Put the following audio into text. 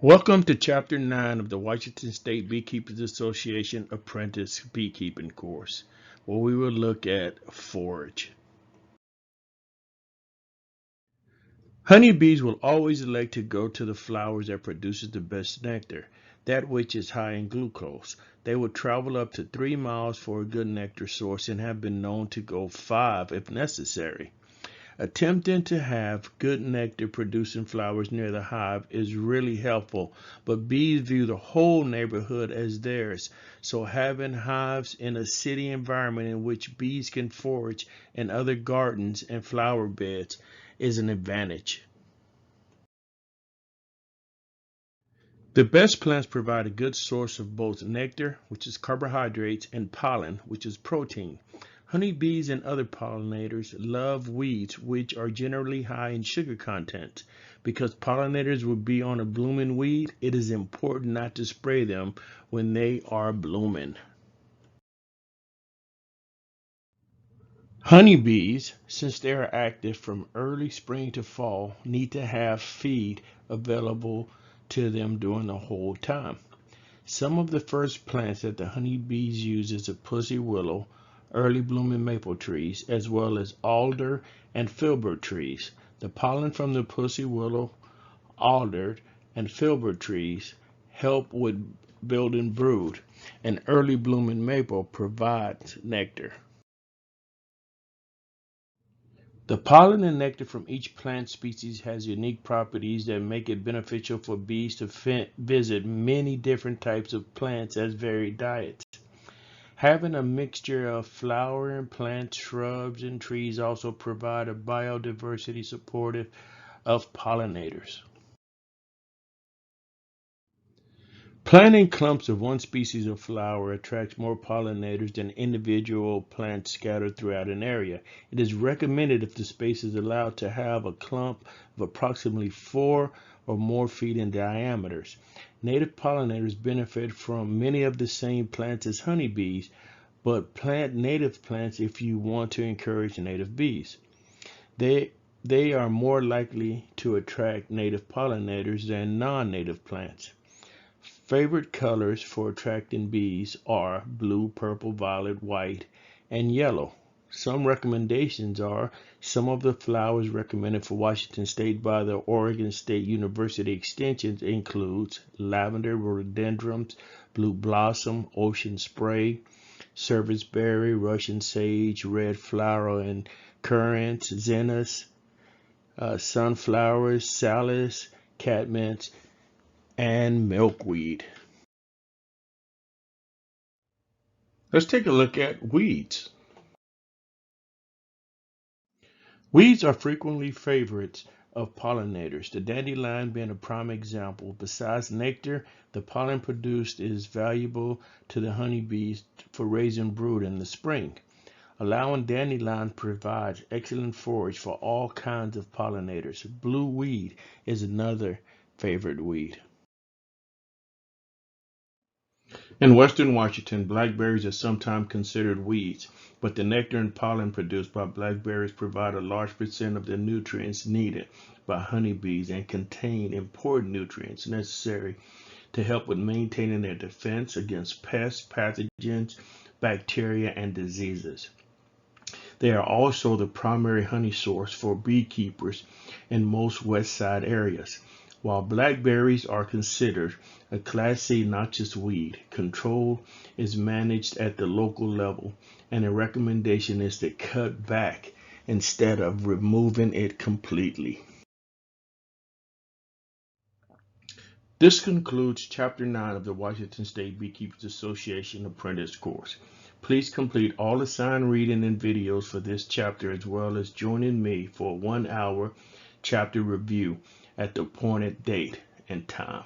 Welcome to Chapter 9 of the Washington State Beekeepers Association Apprentice Beekeeping course, where we will look at forage. Honeybees will always elect to go to the flowers that produces the best nectar, that which is high in glucose. They will travel up to 3 miles for a good nectar source and have been known to go 5 if necessary. Attempting to have good nectar producing flowers near the hive is really helpful, but bees view the whole neighborhood as theirs, so having hives in a city environment in which bees can forage in other gardens and flower beds is an advantage. The best plants provide a good source of both nectar, which is carbohydrates, and pollen, which is protein. Honeybees and other pollinators love weeds, which are generally high in sugar content. Because pollinators will be on a blooming weed, it is important not to spray them when they are blooming. Honeybees, since they are active from early spring to fall, need to have feed available to them during the whole time. Some of the first plants that the honeybees use is the pussy willow, early blooming maple trees, as well as alder and filbert trees. The pollen from the pussy willow, alder, and filbert trees help with building brood, and early blooming maple provides nectar. The pollen and nectar from each plant species has unique properties that make it beneficial for bees to visit many different types of plants as varied diets. Having a mixture of flowering plants, shrubs, and trees also provide a biodiversity supportive of pollinators. Planting clumps of one species of flower attracts more pollinators than individual plants scattered throughout an area. It is recommended if the space is allowed to have a clump of approximately 4 or more feet in diameters. Native pollinators benefit from many of the same plants as honeybees, but plant native plants if you want to encourage native bees. They are more likely to attract native pollinators than non-native plants. Favorite colors for attracting bees are blue, purple, violet, white, and yellow. Some recommendations are some of the flowers recommended for Washington State by the Oregon State University Extension includes lavender, rhododendrons, blue blossom, ocean spray, serviceberry, Russian sage, red flower and currants, zinnias, sunflowers, salix, catmints, and milkweed. Let's take a look at weeds. Weeds are frequently favorites of pollinators, the dandelion being a prime example. Besides nectar, the pollen produced is valuable to the honeybees for raising brood in the spring. Allowing dandelion provides excellent forage for all kinds of pollinators. Blue weed is another favorite weed. In western Washington, blackberries are sometimes considered weeds, but the nectar and pollen produced by blackberries provide a large percent of the nutrients needed by honeybees and contain important nutrients necessary to help with maintaining their defense against pests, pathogens, bacteria, and diseases. They are also the primary honey source for beekeepers in most west side areas. While blackberries are considered a Class C noxious weed, control is managed at the local level, and a recommendation is to cut back instead of removing it completely. This concludes Chapter 9 of the Washington State Beekeepers Association Apprentice course. Please complete all assigned reading and videos for this chapter, as well as joining me for a 1-hour chapter review at the appointed date and time.